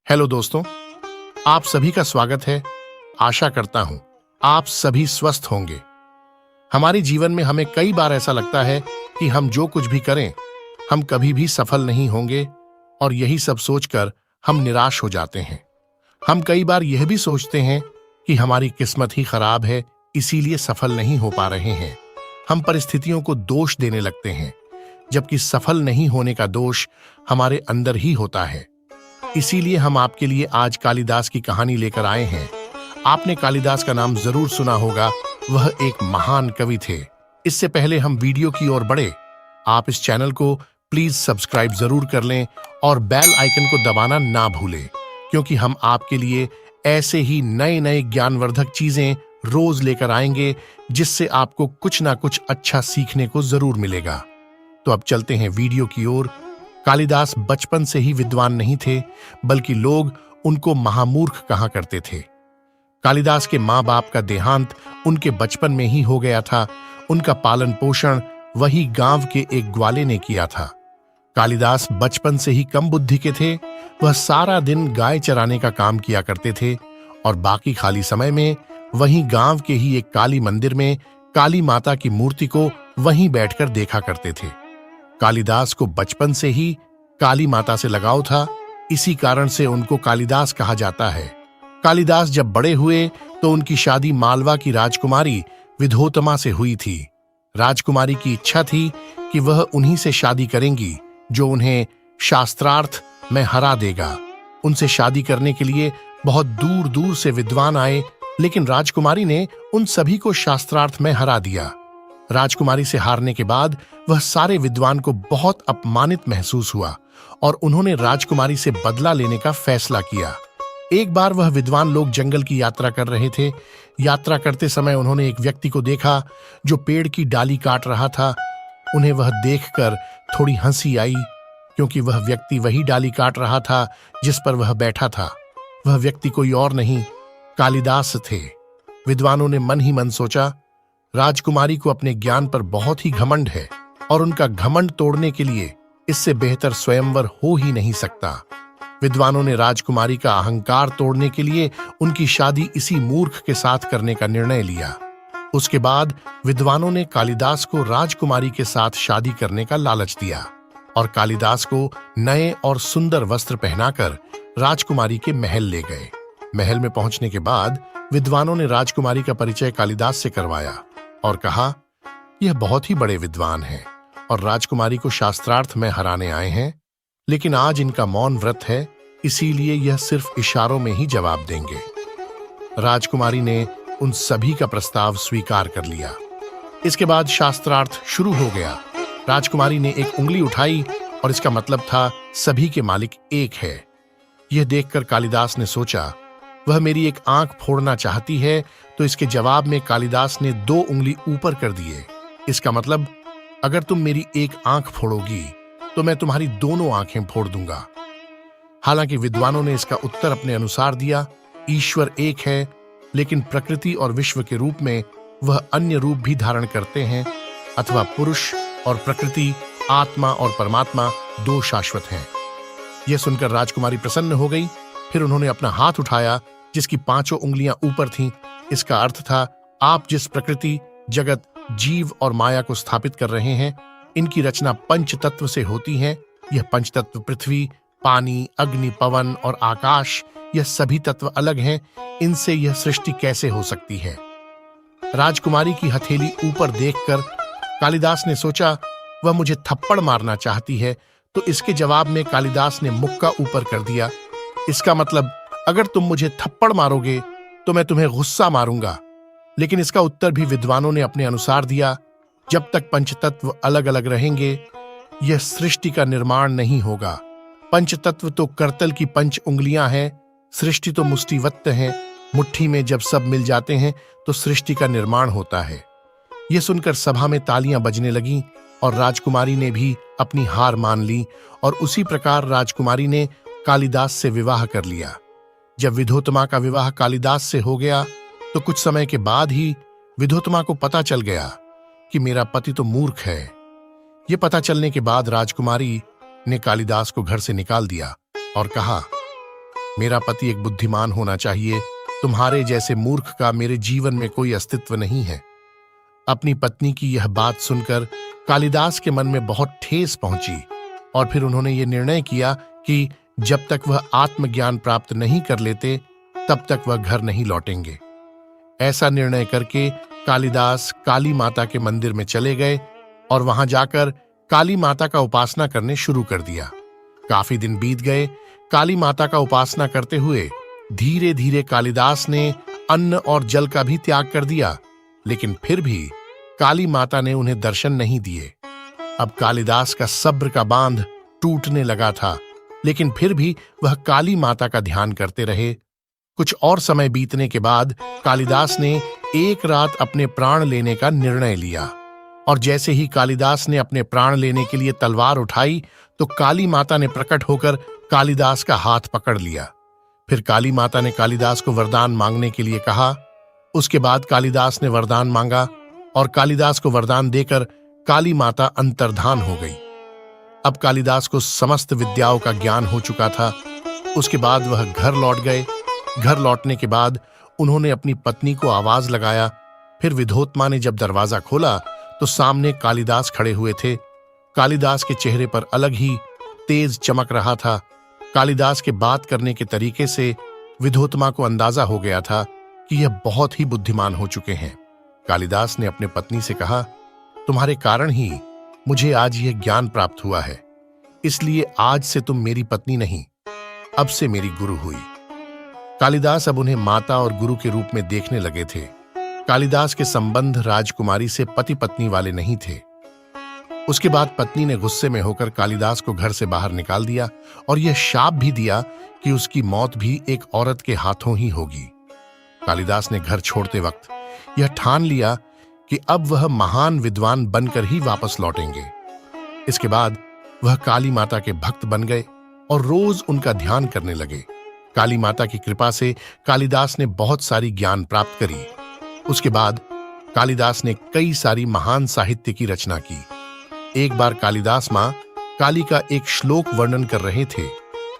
Hello दोस्तों, आप सभी का स्वागत है। आशा करता हूं आप सभी स्वस्थ होंगे। हमारे जीवन में हमें कई बार ऐसा लगता है कि हम जो कुछ भी करें, हम कभी भी सफल नहीं होंगे और यही सब सोचकर हम निराश हो जाते हैं। हम कई बार यह भी सोचते हैं कि हमारी किस्मत ही खराब है, इसीलिए सफल नहीं हो पा रहे हैं। हम परिस्थितियों को दोष देने लगते हैं, जबकि सफल नहीं होने का दोष हमारे अंदर ही होता है। इसीलिए हम आपके लिए आज कालिदास की कहानी लेकर आए हैं। आपने कालिदास का नाम जरूर सुना होगा, वह एक महान कवि थे। इससे पहले हम वीडियो की ओर बढ़े, आप इस चैनल को प्लीज सब्सक्राइब जरूर कर लें और बेल आइकन को दबाना ना भूलें, क्योंकि हम आपके लिए ऐसे ही नए नए ज्ञानवर्धक चीजें रोज लेकर आएंगे, जिससे आपको कुछ ना कुछ अच्छा सीखने को जरूर मिलेगा। तो अब चलते हैं वीडियो की ओर। कालिदास बचपन से ही विद्वान नहीं थे, बल्कि लोग उनको महामूर्ख कहा करते थे। कालिदास के माँ बाप का देहांत उनके बचपन में ही हो गया था। उनका पालन पोषण वही गांव के एक ग्वाले ने किया था। कालिदास बचपन से ही कम बुद्धि के थे। वह सारा दिन गाय चराने का काम किया करते थे और बाकी खाली समय में वहीं गांव के ही एक काली मंदिर में काली माता की मूर्ति को वहीं बैठकर देखा करते थे। कालिदास को बचपन से ही काली माता से लगाव था, इसी कारण से उनको कालिदास कहा जाता है। कालिदास जब बड़े हुए तो उनकी शादी मालवा की राजकुमारी विधोतमा से हुई थी। राजकुमारी की इच्छा थी कि वह उन्हीं से शादी करेंगी जो उन्हें शास्त्रार्थ में हरा देगा। उनसे शादी करने के लिए बहुत दूर दूर से विद्वान आए, लेकिन राजकुमारी ने उन सभी को शास्त्रार्थ में हरा दिया। राजकुमारी से हारने के बाद वह सारे विद्वान को बहुत अपमानित महसूस हुआ और उन्होंने राजकुमारी से बदला लेने का फैसला किया। एक बार वह विद्वान लोग जंगल की यात्रा कर रहे थे। यात्रा करते समय उन्होंने एक व्यक्ति को देखा जो पेड़ की डाली काट रहा था। उन्हें वह देखकर थोड़ी हंसी आई, क्योंकि वह व्यक्ति वही डाली काट रहा था जिस पर वह बैठा था। वह व्यक्ति कोई और नहीं, कालिदास थे। विद्वानों ने मन ही मन सोचा, राजकुमारी को अपने ज्ञान पर बहुत ही घमंड है और उनका घमंड तोड़ने के लिए इससे बेहतर स्वयंवर हो ही नहीं सकता। विद्वानों ने राजकुमारी का अहंकार तोड़ने के लिए उनकी शादी इसी मूर्ख के साथ करने का निर्णय लिया। उसके बाद विद्वानों ने कालिदास को राजकुमारी के साथ शादी करने का लालच दिया और कालिदास को नए और सुंदर वस्त्र पहनाकर राजकुमारी के महल ले गए। महल में पहुंचने के बाद विद्वानों ने राजकुमारी का परिचय कालिदास से करवाया और कहा, यह बहुत ही बड़े विद्वान हैं और राजकुमारी को शास्त्रार्थ में हराने आए हैं, लेकिन आज इनका मौन व्रत है, इसीलिए यह सिर्फ इशारों में ही जवाब देंगे। राजकुमारी ने उन सभी का प्रस्ताव स्वीकार कर लिया। इसके बाद शास्त्रार्थ शुरू हो गया। राजकुमारी ने एक उंगली उठाई और इसका मतलब था सभी के मालिक एक है। यह देखकर कालिदास ने सोचा, वह मेरी एक आंख फोड़ना चाहती है, तो इसके जवाब में कालिदास ने 2 उंगली ऊपर कर दिए। इसका मतलब, अगर तुम मेरी एक आंख फोड़ोगी तो मैं तुम्हारी दोनों आंखें फोड़ दूंगा। हालांकि विद्वानों ने इसका उत्तर अपने अनुसार दिया। ईश्वर एक है, लेकिन प्रकृति और विश्व के रूप में वह अन्य रूप भी धारण करते हैं, अथवा पुरुष और प्रकृति, आत्मा और परमात्मा 2 शाश्वत हैं। यह सुनकर राजकुमारी प्रसन्न हो गई। फिर उन्होंने अपना हाथ उठाया जिसकी 5 उंगलियां ऊपर थीं। इसका अर्थ था, आप जिस प्रकृति, जगत, जीव और माया को स्थापित कर रहे हैं, इनकी रचना पंच तत्व से होती है। यह पंच तत्व पृथ्वी, पानी, अग्नि, पवन और आकाश, यह सभी तत्व अलग हैं। इनसे यह सृष्टि कैसे हो सकती है? राजकुमारी की हथेली ऊपर देखकर कालिदास ने सोचा, वह मुझे थप्पड़ मारना चाहती है, तो इसके जवाब में कालिदास ने मुक्का ऊपर कर दिया। इसका मतलब, अगर तुम मुझे थप्पड़ मारोगे तो मैं तुम्हें गुस्सा मारूंगा। लेकिन इसका उत्तर भी विद्वानों ने अपने अनुसार दिया। जब तक पंचतत्व अलग अलग रहेंगे, यह सृष्टि का निर्माण नहीं होगा। पंचतत्व तो करतल की 5 उंगलियां हैं, सृष्टि तो मुष्टिवत है। मुट्ठी में जब सब मिल जाते हैं तो सृष्टि का निर्माण होता है। यह सुनकर सभा में तालियां बजने लगीं और राजकुमारी ने भी अपनी हार मान ली और उसी प्रकार राजकुमारी ने कालिदास से विवाह कर लिया। जब विधोतमा का विवाह कालिदास से हो गया तो कुछ समय के बाद ही विधोतमा को पता चल गया कि मेरा पति तो मूर्ख है। यह पता चलने के बाद राजकुमारी ने कालिदास को घर से निकाल दिया और कहा, मेरा पति एक बुद्धिमान होना चाहिए। तुम्हारे जैसे मूर्ख का मेरे जीवन में कोई अस्तित्व नहीं है। अपनी पत्नी की यह बात सुनकर कालिदास के मन में बहुत ठेस पहुंची और फिर उन्होंने ये निर्णय किया कि जब तक वह आत्मज्ञान प्राप्त नहीं कर लेते तब तक वह घर नहीं लौटेंगे। ऐसा निर्णय करके कालिदास काली माता के मंदिर में चले गए और वहां जाकर काली माता का उपासना करने शुरू कर दिया। काफी दिन बीत गए। काली माता का उपासना करते हुए धीरे धीरे कालिदास ने अन्न और जल का भी त्याग कर दिया, लेकिन फिर भी काली माता ने उन्हें दर्शन नहीं दिए। अब कालिदास का सब्र का बांध टूटने लगा था, लेकिन फिर भी वह काली माता का ध्यान करते रहे। कुछ और समय बीतने के बाद कालिदास ने एक रात अपने प्राण लेने का निर्णय लिया और जैसे ही कालिदास ने अपने प्राण लेने के लिए तलवार उठाई तो काली माता ने प्रकट होकर कालिदास का हाथ पकड़ लिया। फिर काली माता ने कालिदास को वरदान मांगने के लिए कहा। उसके बाद कालिदास ने वरदान मांगा और कालिदास को वरदान देकर काली माता अंतर्धान हो गई। अब कालिदास को समस्त विद्याओं का ज्ञान हो चुका था। उसके बाद वह घर लौट गए। घर लौटने के बाद उन्होंने अपनी पत्नी को आवाज लगाया। फिर विधोत्मा ने जब दरवाजा खोला तो सामने कालिदास खड़े हुए थे। कालिदास के चेहरे पर अलग ही तेज चमक रहा था। कालिदास के बात करने के तरीके से विधोत्मा को अंदाजा हो गया था कि यह बहुत ही बुद्धिमान हो चुके हैं। कालिदास ने अपने पत्नी से कहा, तुम्हारे कारण ही मुझे आज यह ज्ञान प्राप्त हुआ है, इसलिए आज से तुम मेरी पत्नी नहीं, अब से मेरी गुरु हुई। कालिदास अब उन्हें माता और गुरु के रूप में देखने लगे थे। कालिदास के संबंध राजकुमारी से पति पत्नी वाले नहीं थे। उसके बाद पत्नी ने गुस्से में होकर कालिदास को घर से बाहर निकाल दिया और यह शाप भी दिया कि उसकी मौत भी एक औरत के हाथों ही होगी। कालिदास ने घर छोड़ते वक्त यह ठान लिया कि अब वह महान विद्वान बनकर ही वापस लौटेंगे। इसके बाद वह काली माता के भक्त बन गए और रोज उनका ध्यान करने लगे। काली माता की कृपा से कालिदास ने बहुत सारी ज्ञान प्राप्त करी। उसके बाद कालिदास ने कई सारी महान साहित्य की रचना की। एक बार कालिदास मां काली का एक श्लोक वर्णन कर रहे थे।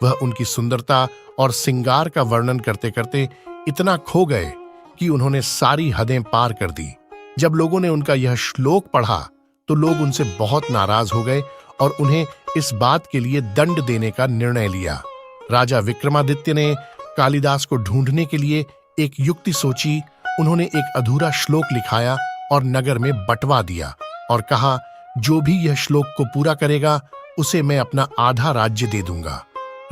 वह उनकी सुंदरता और श्रृंगार का वर्णन करते करते इतना खो गए कि उन्होंने सारी हदें पार कर दी। जब लोगों ने उनका यह श्लोक पढ़ा तो लोग उनसे बहुत नाराज हो गए और उन्हें इस बात के लिए दंड देने का निर्णय लिया। राजा विक्रमादित्य ने कालिदास को ढूंढने के लिए एक युक्ति सोची। उन्होंने एक अधूरा श्लोक लिखाया और नगर में बंटवा दिया और कहा, जो भी यह श्लोक को पूरा करेगा उसे मैं अपना आधा राज्य दे दूंगा।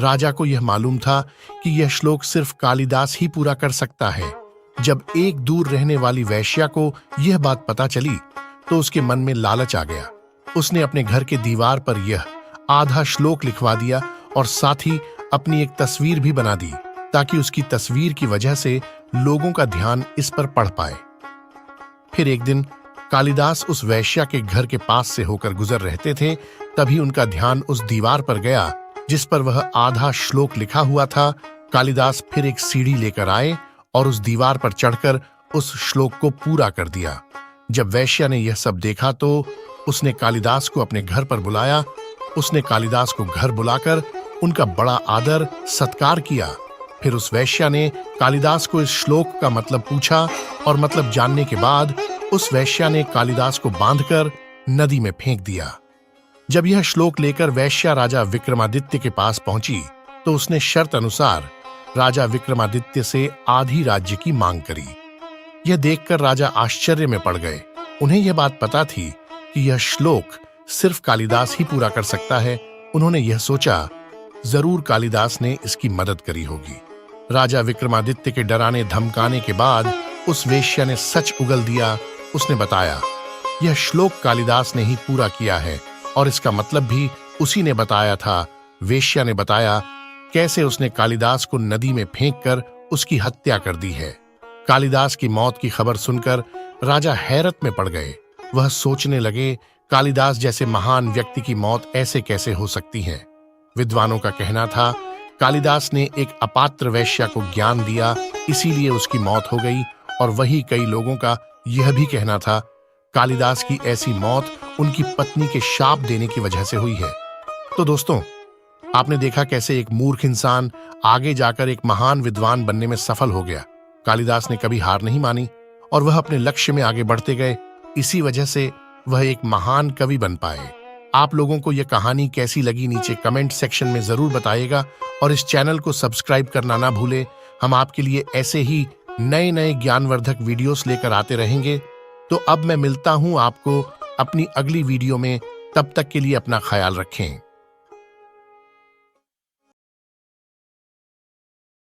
राजा को यह मालूम था कि यह श्लोक सिर्फ कालिदास ही पूरा कर सकता है। जब एक दूर रहने वाली वैश्या को यह बात पता चली तो उसके मन में लालच आ गया। उसने अपने घर के दीवार पर यह आधा श्लोक लिखवा दिया और साथ ही अपनी एक तस्वीर भी बना दी ताकि उसकी तस्वीर की वजह से लोगों का ध्यान इस पर पड़ पाए। फिर एक दिन कालिदास उस वैश्या के घर के पास से होकर गुजर रहते थे। तभी उनका ध्यान उस दीवार पर गया जिस पर वह आधा श्लोक लिखा हुआ था। कालिदास फिर एक सीढ़ी लेकर आए और उस दीवार पर चढ़कर उस श्लोक को पूरा कर दिया। जब वैश्या ने यह सब देखा तो उसने कालिदास को अपने घर पर बुलाया। उसने कालिदास को घर बुलाकर उनका बड़ा आदर सत्कार किया। फिर उस वैश्या ने कालिदास को इस श्लोक का मतलब पूछा और मतलब जानने के बाद उस वैश्या ने कालिदास को बांधकर नदी में फेंक दिया। जब यह श्लोक लेकर वैश्या राजा विक्रमादित्य के पास पहुंची तो उसने शर्त अनुसार राजा विक्रमादित्य से आधी राज्य की मांग करी। यह देखकर राजा आश्चर्य में पड़ गए। उन्हें यह बात पता थी कि यह श्लोक सिर्फ कालिदास ही पूरा कर सकता है। उन्होंने यह सोचा, जरूर कालिदास ने इसकी मदद करी होगी। राजा विक्रमादित्य के डराने धमकाने के बाद उस वेश्या ने सच उगल दिया। उसने बताया, यह श्लोक कालिदास ने ही पूरा किया है और इसका मतलब भी उसी ने बताया था। वेश्या ने बताया कैसे उसने कालिदास को नदी में फेंककर उसकी हत्या कर दी है। कालिदास की मौत की खबर सुनकर राजा हैरत में पड़ गए। वह सोचने लगे, कालिदास जैसे महान व्यक्ति की मौत ऐसे कैसे हो सकती है। विद्वानों का कहना था कालिदास ने एक अपात्र वैश्या को ज्ञान दिया, इसीलिए उसकी मौत हो गई। और वही कई लोगों का यह भी कहना था कालिदास की ऐसी मौत उनकी पत्नी के शाप देने की वजह से हुई है। तो दोस्तों, आपने देखा कैसे एक मूर्ख इंसान आगे जाकर एक महान विद्वान बनने में सफल हो गया। कालिदास ने कभी हार नहीं मानी और वह अपने लक्ष्य में आगे बढ़ते गए। इसी वजह से वह एक महान कवि बन पाए। आप लोगों को यह कहानी कैसी लगी नीचे कमेंट सेक्शन में जरूर बताइएगा और इस चैनल को सब्सक्राइब करना ना भूले। हम आपके लिए ऐसे ही नए नए ज्ञानवर्धक वीडियोस लेकर आते रहेंगे। तो अब मैं मिलता हूं आपको अपनी अगली वीडियो में। तब तक के लिए अपना ख्याल रखें।